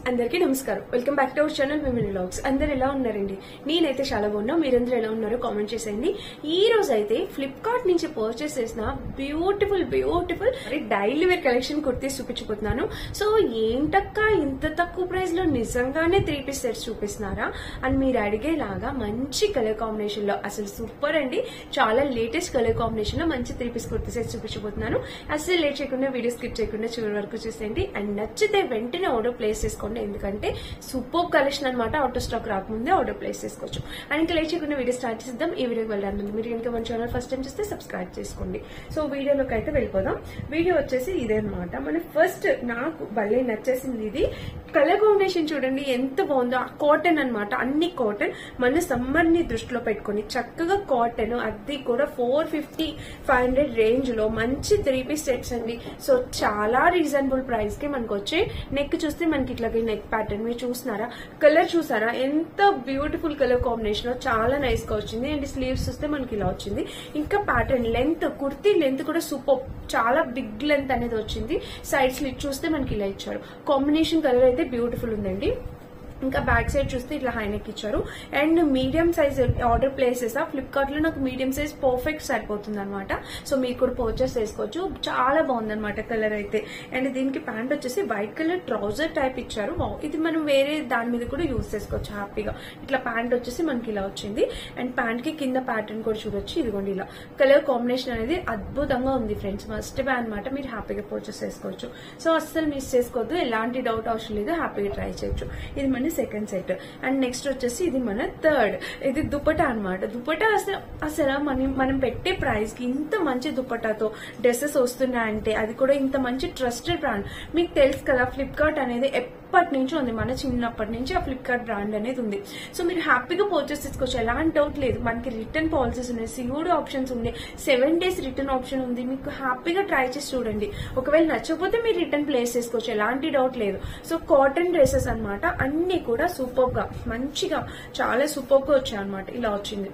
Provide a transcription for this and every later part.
అందరికీ నమస్కారం. Welcome back to our channel women vlogs. అందరు ఎలా ఉన్నారండి? నేనైతే చాలా బాగున్నా. మీరందరూ ఎలా ఉన్నారో కామెంట్ చేసేయండి. ఈ రోజు అయితే ఫ్లిప్కార్ట్ నుంచి పర్చేస్ చేసిన beautiful daily wear collection kurtis చూపించబోతున్నాను. సో ఏంటక్క ఇంత తక్కువ ప్రైస్ లో నిజంగానే 3 పీస్ సెట్స్ చూపిస్తున్నారా అని మీరు అడిగేలాగా మంచి కలర్ కాంబినేషన్ లో అసలు సూపర్ అండి. చాలా లేటెస్ట్ కలర్ కాంబినేషన్ లో మంచి 3 పీస్ కుర్తీ సెట్స్ చూపించబోతున్నాను. అసలు లేట్ చేయకుండా వీడియో స్కిప్ చేయకుండా చివరి వరకు చూసేయండి. అండ్ నచ్చితే వెంటనే ఆర్డర్ ప్లేస్ చేసుకోండి. ఎందుకంటే సూపర్ కలెక్షన్ అనమాట. అవుట్ ఆఫ్ స్టాక్ రాకముందే ఆర్డర్ ప్లేస్ చేసుకోవచ్చు. అండ్ ఇంకా లేట్ చేయకుండా వీడియో స్టార్ట్ చేద్దాం. ఈ వీడియోకి వెళ్ళడానికి ముందు మీరు ఇంకా మన ఛానల్ ఫస్ట్ టైం చూస్తే సబ్స్క్రైబ్ చేసుకోండి. సో వీడియోలోకి అయితే వెళ్ళిపోదాం. వీడియో వచ్చేసి ఇదే అనమాట. మన ఫస్ట్ నాకు భలే నచ్చేసింది ఇది. కలర్ కాంబినేషన్ చూడండి ఎంత బాగుందో. కాటన్ అనమాట, అన్ని కాటన్. మన సమ్మర్ ని దృష్టిలో పెట్టుకుని చక్కగా కాటన్, అది కూడా 450-500 రేంజ్ లో మంచి 3 పీస్ సెట్స్ అండి. సో చాలా రీజనబుల్ ప్రైస్ కి మనకు వచ్చే. నెక్ చూస్తే మనకి ఇట్లా నెక్ ప్యాటర్న్ మీరు చూస్తున్నారా, కలర్ చూసారా ఎంత బ్యూటిఫుల్ కలర్ కాంబినేషన్, చాలా నైస్ గా వచ్చింది. అండ్ స్లీవ్స్ చూస్తే మనకి ఇలా వచ్చింది. ఇంకా ప్యాటర్న్ లెంత్, కుర్తీ లెంత్ కూడా సూపర్, చాలా బిగ్ లెంత్ అనేది వచ్చింది. సైడ్ స్లిట్ చూస్తే మనకి ఇలా ఇచ్చారు. కాంబినేషన్ కలర్ అయితే బ్యూటిఫుల్ ఉందండి. ఇంకా బ్యాక్ సైడ్ చూస్తే ఇట్లా హైనెక్ ఇచ్చారు. And medium size order place చేసా ఫ్లిప్కార్ట్ లో. నాకు మీడియం సైజ్ పర్ఫెక్ట్ సరిపోతుంది అనమాట. సో మీరు కూడా పర్చేస్ చేసుకోవచ్చు. చాలా బాగుంది అనమాట కలర్ అయితే. అండ్ దీనికి ప్యాంట్ వచ్చేసి వైట్ కలర్ ట్రౌజర్ టైప్ ఇచ్చారు. ఇది మనం వేరే దాని మీద కూడా యూజ్ చేసుకోవచ్చు హ్యాపీగా. ఇట్లా ప్యాంట్ వచ్చేసి మనకి ఇలా వచ్చింది. అండ్ ప్యాంట్ కి కింద ప్యాటర్న్ కూడా చూడొచ్చు. ఇదిగోండి ఇలా కలర్ కాంబినేషన్ అనేది అద్భుతంగా ఉంది ఫ్రెండ్స్. మస్ట్ బై అనమాట. మీరు హ్యాపీగా పర్చేస్ చేసుకోవచ్చు. సో అస్సలు మిస్ చేసుకోవద్దు. ఎలాంటి డౌట్ అవసరం లేదు. హ్యాపీగా ట్రై చేయొచ్చు. ఇది మన సెకండ్ సెట్. అండ్ నెక్స్ట్ వచ్చేసి ఇది మన థర్డ్. ఇది దుపట్టా అనమాట. దుపట్టా అసలు మనం పెట్టే ప్రైస్ కి ఇంత మంచి దుపట్టాతో డ్రెస్సెస్ వస్తున్నాయంటే అది కూడా ఇంత మంచి ట్రస్టెడ్ బ్రాండ్. మీకు తెలుసు కదా, ఫ్లిప్కార్ట్ అనేది ఎప్పటి నుంచి ఉంది. మన చిన్నప్పటి నుంచి ఆ ఫ్లిప్కార్ట్ బ్రాండ్ అనేది ఉంది. సో మీరు హ్యాపీగా పర్చేస్ చేసుకోవచ్చు. ఎలాంటి డౌట్ లేదు. మనకి రిటర్న్ పాలసీస్ ఉన్నాయి, సిఓడి ఆప్షన్స్ ఉన్నాయి, 7 days రిటర్న్ ఆప్షన్ ఉంది. మీకు హ్యాపీగా ట్రై చేసి చూడండి. ఒకవేళ నచ్చకపోతే మీరు రిటర్న్ ప్లేస్ చేసుకోవచ్చు. ఎలాంటి డౌట్ లేదు. సో కాటన్ డ్రెస్సెస్ అనమాట. అన్ని కూడా సూపర్ గా మంచిగా చాలా సూపర్ గా వచ్చాయి అనమాట. ఇలా వచ్చింది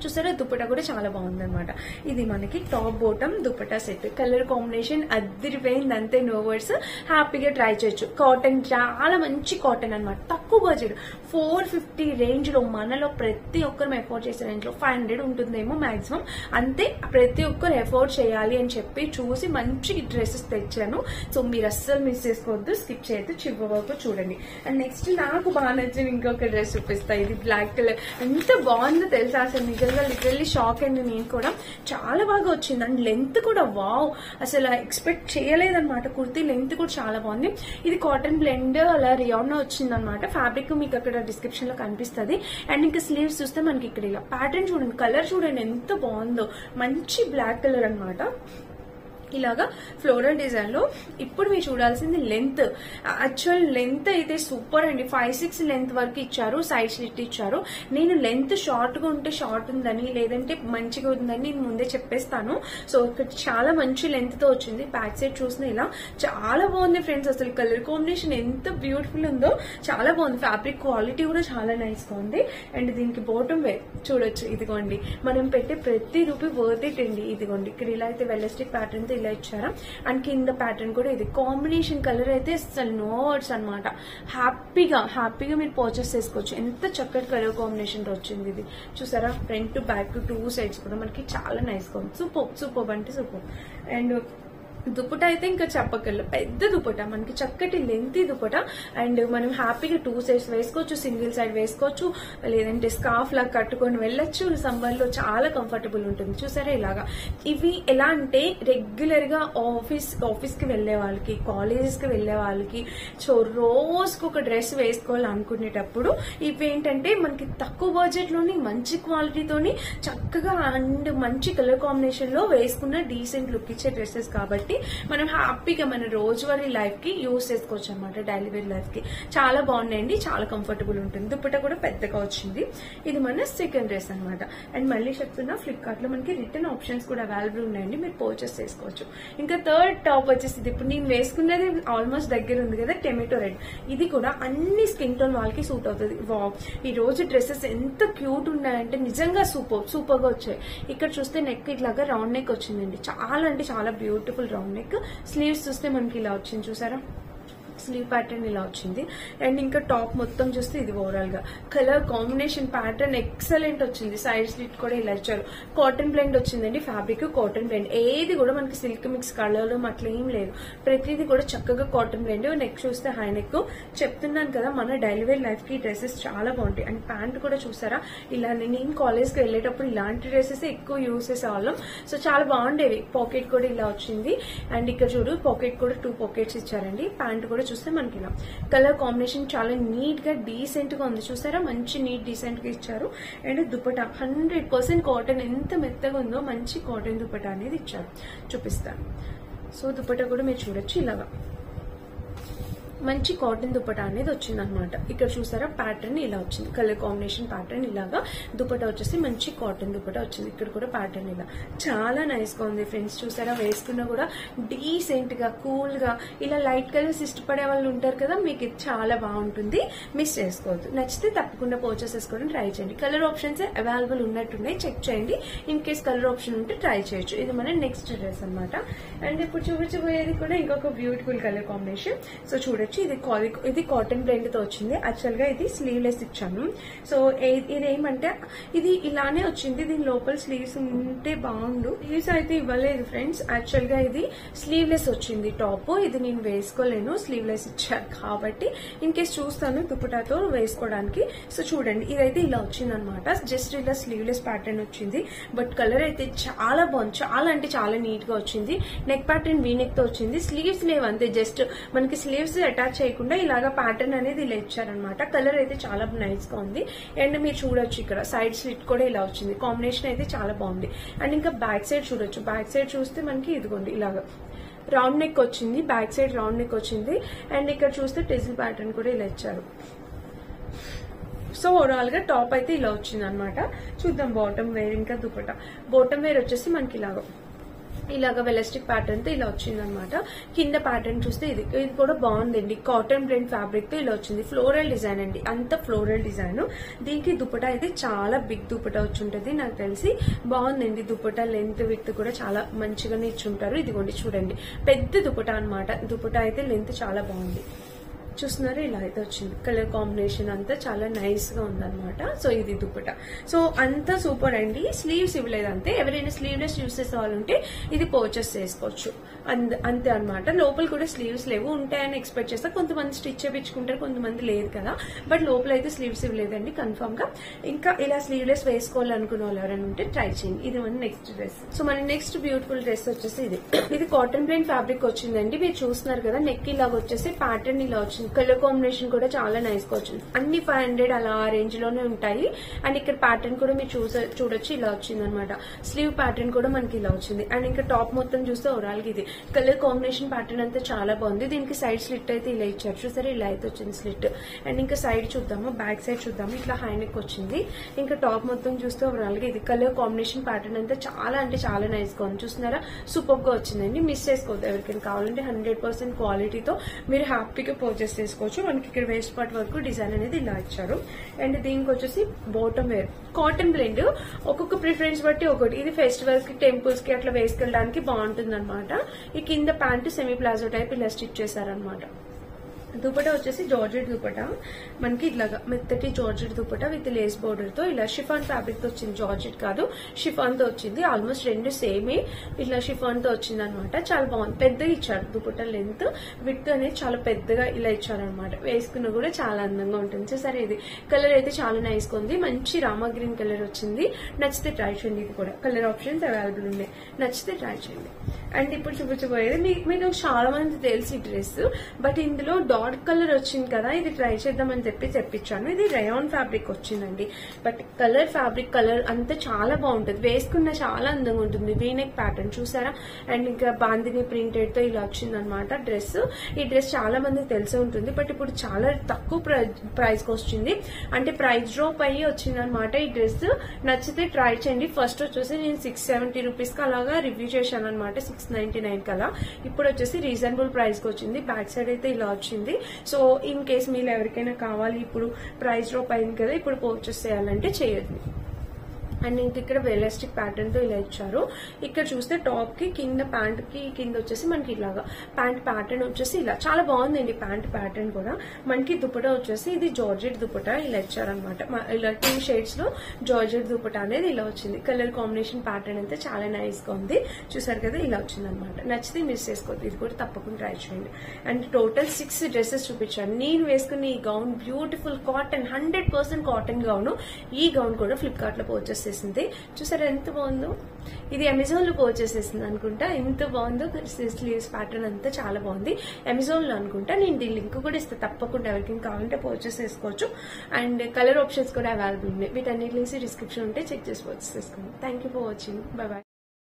చూసారా. దుపట్టా కూడా చాలా బాగుంది అనమాట. ఇది మనకి top bottom dupatta set. Colour combination అదిరిపోయింది అంతే, నో వర్డ్స్. హ్యాపీగా ట్రై చేయొచ్చు. కాటన్ చాలా మంచి కాటన్ అనమాట. తక్కువ బడ్జెట్ 450 రేంజ్ లో మనలో ప్రతి ఒక్కరు ఎఫోర్డ్ చేసే రేంజ్ లో 500 ఉంటుందేమో మాక్సిమం. అంతే ప్రతి ఒక్కరు ఎఫోర్డ్ చేయాలి అని చెప్పి చూసి మంచి డ్రెస్సెస్ తెచ్చాను. సో మీరు అస్సలు మిస్ చేసుకోవద్దు. స్కిప్ చేయొద్దు, చివరి వరకు చూడండి. అండ్ నెక్స్ట్ నాకు బాగా నచ్చిన ఇంకొక డ్రెస్ చూపిస్తా. ఇది బ్లాక్ కలర్. ఎంత బాగుందో తెలుసా అసలు. నిజంగా లిటరల్లీ షాక్ అండి నేను కూడా. చాలా బాగా వచ్చింది. అండ్ లెంత్ కూడా వావ్, అసలు ఎక్స్పెక్ట్ చేయలేదన్నమాట. కుర్తీ లెంత్ కూడా చాలా బాగుంది. ఇది కాటన్ బ్లెండ్ అలా రియాన్ వచ్చింది అనమాట. ఫ్యాబ్రిక్ మీకు అక్కడ డిస్క్రిప్షన్ లో కనిపిస్తుంది. అండ్ ఇంకా స్లీవ్స్ చూస్తే మనకి ఇక్కడ ఇలా ప్యాటర్న్ చూడండి, కలర్ చూడండి ఎంత బాగుందో. మంచి బ్లాక్ కలర్ అనమాట. ఇలాగా ఫ్లోరల్ డిజైన్ లో. ఇప్పుడు మీరు చూడాల్సింది లెంత్. యాక్చువల్ లెంత్ అయితే సూపర్ అండి. 5-6 లెంత్ వరకు ఇచ్చారు. సైడ్ స్లిట్ ఇచ్చారు. నేను లెంత్ షార్ట్ గా ఉంటే షార్ట్ ఉందని, లేదంటే మంచిగా ఉందని నేను ముందే చెప్పేస్తాను. సో ఇక్కడ చాలా మంచి లెంత్ తో వచ్చింది. బ్యాక్ సైడ్ చూసిన ఇలా చాలా బాగుంది ఫ్రెండ్స్. అసలు కలర్ కాంబినేషన్ ఎంత బ్యూటిఫుల్ ఉందో, చాలా బాగుంది. ఫ్యాబ్రిక్ క్వాలిటీ కూడా చాలా నైస్ గా ఉంది. అండ్ దీనికి బాటమ్ వేర్ చూడొచ్చు. ఇదిగోండి మనం పెట్టే ప్రతి రూపీ వర్త్ ఇట్ అండి. ఇదిగోండి ఇక్కడ ఇలా అయితే వెల్లస్టిక్ ప్యాటర్న్ తో ఇలా ఇచ్చారా. అండ్ కింద ప్యాటర్న్ కూడా ఇది. కాంబినేషన్ కలర్ అయితే అసలు నో వర్డ్స్ అనమాట. హ్యాపీగా మీరు పర్చేస్ చేసుకోవచ్చు. ఎంత చక్కటి కలర్ కాంబినేషన్ తో వచ్చింది ఇది. చూసారా, ఫ్రంట్ టు బ్యాక్ 2 సైడ్స్ కూడా మనకి చాలా నైస్ గా ఉంది. సూపర్ అంటే సూపర్. అండ్ దుపట్టా అయితే ఇంకా చెప్పగలరు. పెద్ద దుపట్టా మనకి, చక్కటి లెంతీ దుపట్టా. అండ్ మనం హ్యాపీగా 2 సైడ్స్ వేసుకోవచ్చు, సింగిల్ సైడ్ వేసుకోవచ్చు, లేదంటే స్కార్ఫ్ లాగా కట్టుకొని వెళ్ళొచ్చు. సమ్మర్ లో చాలా కంఫర్టబుల్ ఉంటుంది. చూసారా ఇలాగా. ఇవి ఎలా అంటే రెగ్యులర్ గా ఆఫీస్ కి వెళ్లే వాళ్ళకి, కాలేజెస్ కి వెళ్లే వాళ్ళకి, సో రోజుకు ఒక డ్రెస్ వేసుకోవాలి అనుకునేటప్పుడు ఇవి ఏంటంటే మనకి తక్కువ బడ్జెట్ లోని మంచి క్వాలిటీతోని చక్కగా అండ్ మంచి కలర్ కాంబినేషన్ లో వేసుకున్న డీసెంట్ లుక్ ఇచ్చే డ్రెస్సెస్ కాబట్టి మనం హ్యాపీగా మన రోజువారీ లైఫ్ కి యూజ్ చేసుకోవచ్చు అనమాట. డైలీ వేర్ లైఫ్ కి చాలా బాగున్నాయండి. చాలా కంఫర్టబుల్ ఉంటుంది. దుపట్టా కూడా పెద్దగా వచ్చింది. ఇది మన సెకండ్ డ్రెస్ అనమాట. అండ్ మళ్ళీ చెప్తున్నా, ఫ్లిప్కార్ట్ లో మనకి రిటర్న్ ఆప్షన్స్ కూడా అవైలబుల్ ఉన్నాయండి. మీరు పర్చేస్ చేసుకోవచ్చు. ఇంకా థర్డ్ టాప్ వచ్చేసి ఇప్పుడు నేను వేసుకున్నది ఆల్మోస్ట్ దగ్గర ఉంది కదా, టొమాటో రెడ్. ఇది కూడా అన్ని స్కిన్ టోన్ వాళ్ళకి సూట్ అవుతుంది. వావ్, ఈ రోజు డ్రెస్సెస్ ఎంత క్యూట్ ఉన్నాయంటే నిజంగా సూపర్ గా వచ్చాయి. ఇక్కడ చూస్తే నెక్ ఇట్లాగా రౌండ్ నెక్ వచ్చిందండి. చాలా అంటే చాలా బ్యూటిఫుల్ రౌండ్ నెక్. స్లీవ్స్ చూస్తే మనకి ఇలా వచ్చింది చూసారా. స్లీవ్ ప్యాటర్న్ ఇలా వచ్చింది. అండ్ ఇంకా టాప్ మొత్తం చూస్తే ఇది ఓవరాల్ గా కలర్ కాంబినేషన్ ప్యాటర్న్ ఎక్సలెంట్ వచ్చింది. సైడ్ స్లిట్ కూడా ఇలా ఇచ్చారు. కాటన్ బ్లెండ్ వచ్చిందండి, ఫ్యాబ్రిక్ కాటన్ బ్లెండ్. ఏది కూడా మనకి సిల్క్ మిక్స్ కలర్ అట్లా ఏం లేదు, ప్రతిదీ కూడా చక్కగా కాటన్ బ్లెండ్. నెక్ చూస్తే హై నెక్. చెప్తున్నాను కదా మన డైలీ వేర్ లైఫ్ కి డ్రెస్సెస్ చాలా బాగుంటాయి. అండ్ ప్యాంట్ కూడా చూసారా ఇలా, నేను కాలేజ్ కి వెళ్ళేటప్పుడు ఇలాంటి డ్రెస్సెస్ ఎక్కువ యూజ్ చేసేవాళ్ళం. సో చాలా బాగుండేవి. పాకెట్ కూడా ఇలా వచ్చింది. అండ్ ఇక్కడ చూడు పాకెట్ కూడా 2 పాకెట్స్ ఇచ్చారండి. ప్యాంట్ కూడా చూస్తే మనకి ఇలా కలర్ కాంబినేషన్ చాలా నీట్ గా డీసెంట్ గా ఉంది. చూసారా మంచి నీట్ డీసెంట్ గా ఇచ్చారు. అండ్ దుపట్టా 100% కాటన్, ఎంత మెత్తగా ఉందో మంచి కాటన్ దుపట్టా అనేది ఇచ్చారు. చూపిస్తాను. సో దుపట్టా కూడా మీరు చూడొచ్చు ఇలాగా మంచి కాటన్ దుపట్టా అనేది వచ్చింది అనమాట. ఇక్కడ చూసారా ప్యాటర్న్ ఇలా వచ్చింది, కలర్ కాంబినేషన్ ప్యాటర్న్ ఇలాగా. దుపట్టా వచ్చేసి మంచి కాటన్ దుపట్టా వచ్చింది. ఇక్కడ కూడా ప్యాటర్న్ ఇలా చాలా నైస్ గా ఉంది ఫ్రెండ్స్. చూసారా వేసుకున్నా కూడా డీసెంట్ గా కూల్ గా ఇలా లైట్ కలర్స్ ఇష్టపడే వాళ్ళు ఉంటారు కదా, మీకు ఇది చాలా బాగుంటుంది. మిస్ చేసుకోవద్దు. నచ్చితే తప్పకుండా పర్చేస్ చేసుకోవడం ట్రై చేయండి. కలర్ ఆప్షన్స్ అవైలబుల్ ఉన్నట్టున్నాయి, చెక్ చేయండి. ఇన్ కేస్ కలర్ ఆప్షన్ ఉంటే ట్రై చేయొచ్చు. ఇది మన నెక్స్ట్ డ్రెస్ అనమాట. అండ్ ఇప్పుడు చూపించబోయేది కూడా ఇంకొక బ్యూటిఫుల్ కలర్ కాంబినేషన్. సో చూడొచ్చు ఇది కాటన్ బ్లెండ్ తో వచ్చింది. యాక్చువల్ గా ఇది స్లీవ్లెస్ ఇచ్చాను. సో ఇదేమంటే ఇది ఇలానే వచ్చింది. దీని లోపల స్లీవ్స్ ఉంటే బాగుండు. స్లీవ్స్ అయితే ఇవ్వలేదు ఫ్రెండ్స్. యాక్చువల్ గా ఇది స్లీవ్లెస్ వచ్చింది టాప్. ఇది నేను వేసుకోలేను, స్లీవ్లెస్ ఇచ్చారు కాబట్టి. ఇన్ కేస్ చూస్తాను దుపట్టాతో వేసుకోవడానికి. సో చూడండి ఇదైతే ఇలా వచ్చింది అనమాట. జస్ట్ ఇలా స్లీవ్లెస్ ప్యాటర్న్ వచ్చింది. బట్ కలర్ అయితే చాలా బాగుంది, చాలా అంటే చాలా నీట్ గా వచ్చింది. నెక్ ప్యాటర్న్ వీ నెక్ తో వచ్చింది. స్లీవ్స్ లేవు అంతే, జస్ట్ మనకి స్లీవ్స్ అటాచ్ చేయకుండా ఇలాగా ప్యాటర్న్ అనేది ఇలా ఇచ్చారనమాట. కలర్ అయితే చాలా నైస్ గా ఉంది. అండ్ మీరు చూడొచ్చు ఇక్కడ సైడ్ స్లిట్ కూడా ఇలా వచ్చింది. కాంబినేషన్ అయితే చాలా బాగుంది. అండ్ ఇంకా బ్యాక్ సైడ్ చూడొచ్చు. బ్యాక్ సైడ్ చూస్తే మనకి ఇదిగోండి ఇలాగా రౌండ్ నెక్ వచ్చింది. బ్యాక్ సైడ్ రౌండ్ నెక్ వచ్చింది. అండ్ ఇక్కడ చూస్తే టెజిల్ ప్యాటర్న్ కూడా ఇలా ఇచ్చారు. సో ఓవరాల్ గా టాప్ అయితే ఇలా వచ్చింది అనమాట. చూద్దాం బాటమ్ వేర్ ఇంకా దుపట్టా. బాటమ్ వేర్ వచ్చేసి మనకి ఇలాగా వెలాస్టిక్ ప్యాటర్న్ తో ఇలా వచ్చింది అనమాట. కింద ప్యాటర్న్ చూస్తే ఇది కూడా బాగుందండి. కాటన్ బ్లెండ్ ఫ్యాబ్రిక్ తో ఇలా వచ్చింది. ఫ్లోరల్ డిజైన్ అండి, అంత ఫ్లోరల్ డిజైన్. దీనికి దుపట్టా అయితే చాలా బిగ్ దుపట్టా వచ్చి ఉంటుంది నాకు తెలిసి. బాగుందండి దుపట్టా లెంత్ విడ్త్ కూడా చాలా మంచిగానే ఇచ్చుంటారు. ఇదిగోండి చూడండి పెద్ద దుపట్టా అనమాట. దుపట్టా అయితే లెంత్ చాలా బాగుంది. చూస్తున్నారు ఇలా అయితే వచ్చింది. కలర్ కాంబినేషన్ అంతా చాలా నైస్ గా ఉందన్నమాట. సో ఇది దుపట్టా. సో అంతా సూపర్ అండి. స్లీవ్స్ ఇవ్వలేదు అంతే. ఎవరైనా స్లీవ్లెస్ యూస్ చేసే వాళ్ళు ఉంటే ఇది పర్చేస్ చేసుకోవచ్చు అంతే అనమాట. లోపల కూడా స్లీవ్స్ లేవు, ఉంటాయని ఎక్స్పెక్ట్ చేస్తా. కొంతమంది స్టిచ్ చేయించుకుంటారు, కొంతమంది లేదు కదా. బట్ లోపల అయితే స్లీవ్స్ ఇవ్వలేదండి కన్ఫర్మ్ గా. ఇంకా ఇలా స్లీవ్లెస్ వేసుకోవాలనుకున్న వాళ్ళు ఎవరైనా ఉంటే ట్రై చేయండి. ఇది మన నెక్స్ట్ డ్రెస్. సో మన నెక్స్ట్ బ్యూటిఫుల్ డ్రెస్ వచ్చేసి ఇది కాటన్ బ్లెండ్ ఫ్యాబ్రిక్ వచ్చిందండి. మీరు చూస్తున్నారు కదా నెక్ ఇలాగ వచ్చేసి ప్యాటర్న్ ఇలా వచ్చింది. కలర్ కాంబినేషన్ కూడా చాలా నైస్ గా వచ్చింది. అన్ని 500 అలా రేంజ్ లోనే ఉంటాయి. అండ్ ఇక్కడ ప్యాటర్న్ కూడా మీరు చూడొచ్చు ఇలా వచ్చింది అనమాట. స్లీవ్ ప్యాటర్న్ కూడా మనకి ఇలా వచ్చింది. అండ్ ఇంకా టాప్ మొత్తం చూస్తే ఓవరాల్ ఇది కలర్ కాంబినేషన్ ప్యాటర్న్ అంతా చాలా బాగుంది. దీనికి సైడ్ స్లిట్ అయితే ఇలా ఇచ్చారు. చూసారా ఇలా అయితే వచ్చింది స్లిట్. అండ్ ఇంకా సైడ్ చూద్దాము, బ్యాక్ సైడ్ చూద్దాము. ఇట్లా హై నెక్ వచ్చింది. ఇంకా టాప్ మొత్తం చూస్తే ఓవరాల్ గా ఇది కలర్ కాంబినేషన్ ప్యాటర్న్ అంతా చాలా అంటే చాలా నైస్ గా ఉంది. చూస్తున్నారా సూపర్ గా వచ్చిందండి. మిస్ చేసుకోవద్దు. ఎవరికైనా కావాలంటే 100% క్వాలిటీతో మీరు హ్యాపీగా పర్చేస్ చేసుకోవచ్చు. మనకి ఇక్కడ వేస్ట్ పార్ట్ వరకు డిజైన్ అనేది ఇలా ఇచ్చారు. అండ్ దీనికి వచ్చేసి బాటమ్ వేర్ కాటన్ బ్లెండ్. ఒక్కొక్క ప్రిఫరెన్స్ బట్టి ఒకటి. ఇది ఫెస్టివల్స్ కి టెంపుల్స్ కి అట్లా వేసుకెళ్ళడానికి బాగుంటుంది అనమాట. ఈ కింద ప్యాంట్ సెమీ ప్లాజో టైప్ ఇలా స్టిచ్ చేశారనమాట. దుపట్టా వచ్చేసి జార్జెట్ దుపట్టా. మనకి ఇట్లాగా మెత్తటి georgette dupatta with lace border తో ఇలా షిఫాన్ ఫ్యాబ్రిక్ తో వచ్చింది. జార్జెట్ కాదు షిఫాన్ తో వచ్చింది. ఆల్మోస్ట్ రెండు సేమే. ఇట్లా షిఫాన్ తో వచ్చింది అనమాట. చాలా బాగుంది. పెద్దగా ఇచ్చారు దుపట్టా లెంత్ విత్ అనేది చాలా పెద్దగా ఇలా ఇచ్చారనమాట. వేసుకున్న కూడా చాలా అందంగా ఉంటుంది. సరే ఇది కలర్ అయితే చాలా నైస్ గా ఉంది. మంచి రామా గ్రీన్ కలర్ వచ్చింది. నచ్చితే ట్రై చేయండి. ఇది కూడా కలర్ ఆప్షన్స్ అవైలబుల్ ఉన్నాయి. నచ్చితే ట్రై చేయండి. అండ్ ఇప్పుడు చూపించబోయేది మీకు చాలా మంది తెలిసి డ్రెస్, బట్ ఇందులో డార్క్ కలర్ వచ్చింది కదా, ఇది ట్రై చేద్దామని తెప్పించాను. ఇది రయాన్ ఫ్యాబ్రిక్ వచ్చిందండి. బట్ ఫ్యాబ్రిక్ కలర్ అంతా చాలా బాగుంటుంది. వేసుకున్న చాలా అందంగా ఉంటుంది. వీనెక్ ప్యాటర్న్ చూసారా. అండ్ ఇంకా బాందిని ప్రింటెడ్ తో ఇలా వచ్చింది అనమాట డ్రెస్. ఈ డ్రెస్ చాలా మందికి తెలిసే ఉంటుంది. బట్ ఇప్పుడు చాలా తక్కువ ప్రైస్ కి వచ్చింది. అంటే ప్రైస్ డ్రాప్ అయ్యి వచ్చింది అనమాట ఈ డ్రెస్. నచ్చితే ట్రై చేయండి. ఫస్ట్ వచ్చేసి నేను 670 రూపీస్ కి అలాగా రివ్యూ చేశాను అనమాట. 699 కలా. ఇప్పుడు వచ్చేసి రీజనబుల్ ప్రైస్ కి వచ్చింది. బ్యాక్ సైడ్ అయితే ఇలా వచ్చింది. సో ఇన్ కేస్ మీరు ఎవరికైనా కావాలి, ఇప్పుడు ప్రైస్ డ్రాప్ అయింది కదా, ఇప్పుడు పర్చేస్ చేయాలంటే చేయొద్దు. అండ్ ఇంక ఇక్కడ ఎలాస్టిక్ ప్యాటర్న్ తో ఇలా ఇచ్చారు. ఇక్కడ చూస్తే టాప్ కి కింద ప్యాంట్ కి కింద వచ్చేసి మనకి ఇలాగా ప్యాంట్ ప్యాటర్న్ వచ్చేసి ఇలా చాలా బాగుందండి. ప్యాంట్ ప్యాటర్న్ కూడా మనకి దుపట్టా వచ్చేసి ఇది జార్జెట్ దుపట్టా ఇలా ఇచ్చారనమాట. ఇలా 2 షేడ్స్ లో జార్జెట్ దుపట్టా అనేది ఇలా వచ్చింది. కలర్ కాంబినేషన్ ప్యాటర్న్ అయితే చాలా నైస్ గా ఉంది. చూసారు కదా, ఇలా వచ్చింది అనమాట. నచ్చితే మిస్ చేసుకోవద్దు, ఇది కూడా తప్పకుండా ట్రై చేయండి. అండ్ టోటల్ 6 డ్రెస్సెస్ చూపించాను. నేను వేసుకున్న ఈ gown beautiful cotton 100% cotton gown. ఈ గౌన్ కూడా ఫ్లిప్కార్ట్ లో పర్చేస్ చేసింది. చూసారా ఎంత బాగుందో. ఇది అమెజాన్ లో పర్చేస్ చేసింది అనుకుంటా. ఎంత బాగుందో, స్లీవ్స్ ప్యాటర్న్ అంతా చాలా బాగుంది. అమెజాన్ లో అనుకుంటా. నేను దీని లింక్ కూడా ఇస్తే తప్పకుండా ఎవరికి కావాలంటే పర్చేస్ చేసుకోవచ్చు. అండ్ కలర్ ఆప్షన్స్ కూడా అవైలబుల్ ఉన్నాయి. వీటన్నిటి నుంచి డిస్క్రిప్షన్ ఉంటే చెక్ చేసి పర్చేస్ చేసుకోండి. Thank you for watching. By by.